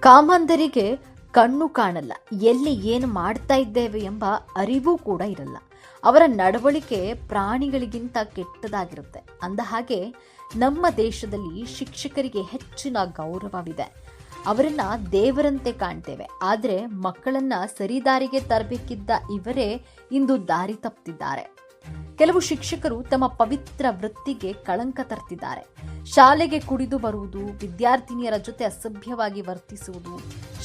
ಕಾಮಂದರಿಗೆ ಕಣ್ಣು ಕಾಣಲ್ಲ, ಎಲ್ಲಿ ಏನು ಮಾಡ್ತಾ ಇದ್ದೇವೆ ಎಂಬ ಅರಿವು ಕೂಡ ಇರಲ್ಲ. ಅವರ ನಡವಳಿಕೆ ಪ್ರಾಣಿಗಳಿಗಿಂತ ಕೆಟ್ಟದಾಗಿರುತ್ತೆ. ಅಂದಹಾಗೆ ನಮ್ಮ ದೇಶದಲ್ಲಿ ಶಿಕ್ಷಕರಿಗೆ ಹೆಚ್ಚಿನ ಗೌರವವಿದೆ. ಅವರನ್ನ ದೇವರಂತೆ ಕಾಣ್ತೇವೆ. ಆದರೆ ಮಕ್ಕಳನ್ನ ಸರಿದಾರಿಗೆ ತರಬೇಕಿದ್ದ ಇವರೇ ಇಂದು ದಾರಿ ತಪ್ಪಿದ್ದಾರೆ. ಕೆಲವು ಶಿಕ್ಷಕರು ತಮ್ಮ ಪವಿತ್ರ ವೃತ್ತಿಗೆ ಕಳಂಕ ತರ್ತಿದ್ದಾರೆ. ಶಾಲೆಗೆ ಕುಡಿದು ಬರುವುದು, ವಿದ್ಯಾರ್ಥಿನಿಯರ ಜೊತೆ ಅಸಭ್ಯವಾಗಿ ವರ್ತಿಸುವುದು,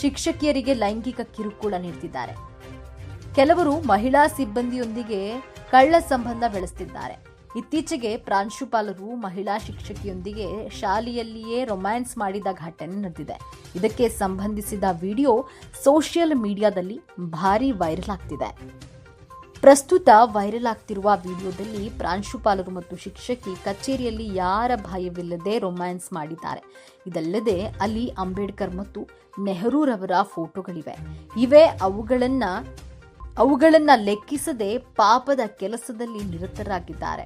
ಶಿಕ್ಷಕಿಯರಿಗೆ ಲೈಂಗಿಕ ಕಿರುಕುಳ ನೀಡುತ್ತಿದ್ದಾರೆ. ಕೆಲವರು ಮಹಿಳಾ ಸಿಬ್ಬಂದಿಯೊಂದಿಗೆ ಕಳ್ಳ ಸಂಬಂಧ ಬೆಳೆಸುತ್ತಿದ್ದಾರೆ. ಇತ್ತೀಚೆಗೆ ಪ್ರಾಂಶುಪಾಲರು ಮಹಿಳಾ ಶಿಕ್ಷಕಿಯೊಂದಿಗೆ ಶಾಲೆಯಲ್ಲಿಯೇ ರೊಮ್ಯಾನ್ಸ್ ಮಾಡಿದ ಘಟನೆ ನಡೆದಿದೆ. ಇದಕ್ಕೆ ಸಂಬಂಧಿಸಿದ ವಿಡಿಯೋ ಸೋಷಿಯಲ್ ಮೀಡಿಯಾದಲ್ಲಿ ಭಾರೀ ವೈರಲ್ ಆಗ್ತಿದೆ. ಪ್ರಸ್ತುತ ವೈರಲ್ ಆಗ್ತಿರುವ ವಿಡಿಯೋದಲ್ಲಿ ಪ್ರಾಂಶುಪಾಲರು ಮತ್ತು ಶಿಕ್ಷಕಿ ಕಚೇರಿಯಲ್ಲಿ ಯಾರ ಭಯವಿಲ್ಲದೆ ರೊಮ್ಯಾನ್ಸ್ ಮಾಡಿದ್ದಾರೆ. ಇದಲ್ಲದೆ ಅಲ್ಲಿ ಅಂಬೇಡ್ಕರ್ ಮತ್ತು ನೆಹರೂರವರ ಫೋಟೋಗಳಿವೆ. ಅವುಗಳನ್ನ ಲೆಕ್ಕಿಸದೆ ಪಾಪದ ಕೆಲಸದಲ್ಲಿ ನಿರತರಾಗಿದ್ದಾರೆ.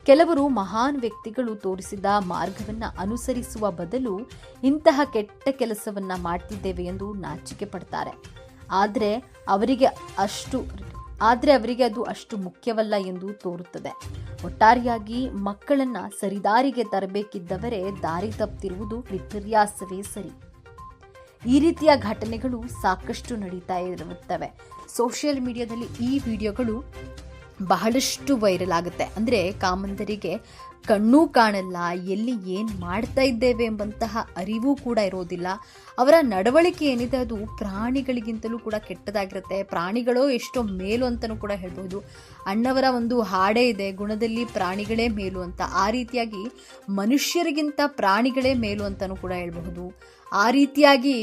ಕೆಲವರು ಮಹಾನ್ ವ್ಯಕ್ತಿಗಳು ತೋರಿಸಿದ ಮಾರ್ಗವನ್ನ ಅನುಸರಿಸುವ ಬದಲು ಇಂತಹ ಕೆಟ್ಟ ಕೆಲಸವನ್ನ ಮಾಡ್ತಿದ್ದೇವೆ ಎಂದು ನಾಚಿಕೆ ಪಡ್ತಾರೆ. ಆದರೆ ಅವರಿಗೆ ಅದು ಅಷ್ಟು ಮುಖ್ಯವಲ್ಲ ಎಂದು ತೋರುತ್ತದೆ. ಒಟ್ಟಾರೆಯಾಗಿ ಮಕ್ಕಳನ್ನ ಸರಿದಾರಿಗೆ ತರಬೇಕಿದ್ದವರೇ ದಾರಿ ತಪ್ಪಿರುವುದು ವಿಪರ್ಯಾಸವೇ ಸರಿ. ಈ ರೀತಿಯ ಘಟನೆಗಳು ಸಾಕಷ್ಟು ನಡೀತಾ ಇರುತ್ತವೆ. ಸೋಷಿಯಲ್ ಮೀಡಿಯಾದಲ್ಲಿ ಈ ವಿಡಿಯೋಗಳು ಬಹಳಷ್ಟು ವೈರಲ್ ಆಗುತ್ತೆ. ಅಂದರೆ ಕಾಮಂದರಿಗೆ ಕಣ್ಣೂ ಕಾಣಲ್ಲ, ಎಲ್ಲಿ ಏನು ಮಾಡ್ತಾ ಇದ್ದೇವೆ ಎಂಬಂತಹ ಅರಿವು ಕೂಡ ಇರೋದಿಲ್ಲ. ಅವರ ನಡವಳಿಕೆ ಏನಿದೆ ಅದು ಪ್ರಾಣಿಗಳಿಗಿಂತಲೂ ಕೂಡ ಕೆಟ್ಟದಾಗಿರುತ್ತೆ. ಪ್ರಾಣಿಗಳೋ ಎಷ್ಟೋ ಮೇಲು ಅಂತಲೂ ಕೂಡ ಹೇಳ್ಬೋದು. ಅಣ್ಣವರ ಒಂದು ಹಾಡೇ ಇದೆ, ಗುಣದಲ್ಲಿ ಪ್ರಾಣಿಗಳೇ ಮೇಲು ಅಂತ. ಆ ರೀತಿಯಾಗಿ ಮನುಷ್ಯರಿಗಿಂತ ಪ್ರಾಣಿಗಳೇ ಮೇಲು ಅಂತಲೂ ಕೂಡ ಹೇಳ್ಬಹುದು. ಆ ರೀತಿಯಾಗಿ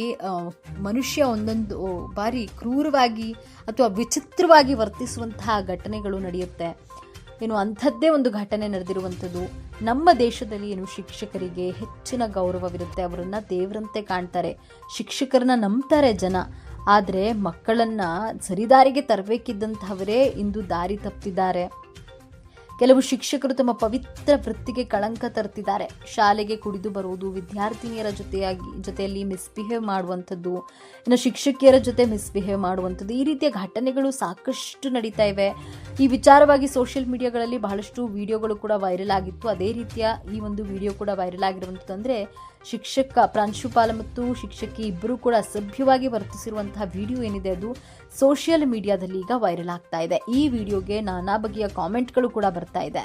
ಮನುಷ್ಯ ಒಂದೊಂದು ಬಾರಿ ಕ್ರೂರವಾಗಿ ಅಥವಾ ವಿಚಿತ್ರವಾಗಿ ವರ್ತಿಸುವಂತಹ ಘಟನೆಗಳು ನಡೆಯುತ್ತೆ. ಅಂಥದ್ದೇ ಒಂದು ಘಟನೆ ನಡೆದಿರುವಂಥದ್ದು. ನಮ್ಮ ದೇಶದಲ್ಲಿ ಶಿಕ್ಷಕರಿಗೆ ಹೆಚ್ಚಿನ ಗೌರವವಿರುತ್ತೆ. ಅವರನ್ನ ದೇವರಂತೆ ಕಾಣ್ತಾರೆ, ಶಿಕ್ಷಕರನ್ನ ನಂಬ್ತಾರೆ ಜನ. ಆದರೆ ಮಕ್ಕಳನ್ನ ಸರಿದಾರಿಗೆ ತರಬೇಕಿದ್ದಂತಹವರೇ ಇಂದು ದಾರಿ ತಪ್ಪಿದ್ದಾರೆ. ಕೆಲವು ಶಿಕ್ಷಕರು ತಮ್ಮ ಪವಿತ್ರ ವೃತ್ತಿಗೆ ಕಳಂಕ ತರ್ತಿದ್ದಾರೆ. ಶಾಲೆಗೆ ಕುಡಿದು ಬರುವುದು, ವಿದ್ಯಾರ್ಥಿನಿಯರ ಜೊತೆಯಲ್ಲಿ ಮಿಸ್ಬಿಹೇವ್ ಮಾಡುವಂಥದ್ದು, ಶಿಕ್ಷಕಿಯರ ಜೊತೆ ಮಿಸ್ಬಿಹೇವ್ ಮಾಡುವಂಥದ್ದು, ಈ ರೀತಿಯ ಘಟನೆಗಳು ಸಾಕಷ್ಟು ನಡೀತಾ ಇವೆ. ಈ ವಿಚಾರವಾಗಿ ಸೋಷಿಯಲ್ ಮೀಡಿಯಾಗಳಲ್ಲಿ ಬಹಳಷ್ಟು ವಿಡಿಯೋಗಳು ಕೂಡ ವೈರಲ್ ಆಗಿತ್ತು. ಅದೇ ರೀತಿಯ ಈ ಒಂದು ವಿಡಿಯೋ ಕೂಡ ವೈರಲ್ ಆಗಿರುವಂಥದ್ದು. ಅಂದರೆ ಪ್ರಾಂಶುಪಾಲ ಮತ್ತು ಶಿಕ್ಷಕಿ ಇಬ್ಬರೂ ಕೂಡ ಅಸಭ್ಯವಾಗಿ ವರ್ತಿಸಿರುವಂತಹ ವಿಡಿಯೋ ಏನಿದೆ ಅದು ಸೋಷಿಯಲ್ ಮೀಡಿಯಾದಲ್ಲಿ ಈಗ ವೈರಲ್ ಆಗ್ತಾ ಇದೆ. ಈ ವಿಡಿಯೋಗೆ ನಾನಾ ಬಗೆಯ ಕಾಮೆಂಟ್ಗಳು ಕೂಡ ಬರ್ತಾ ಇದೆ.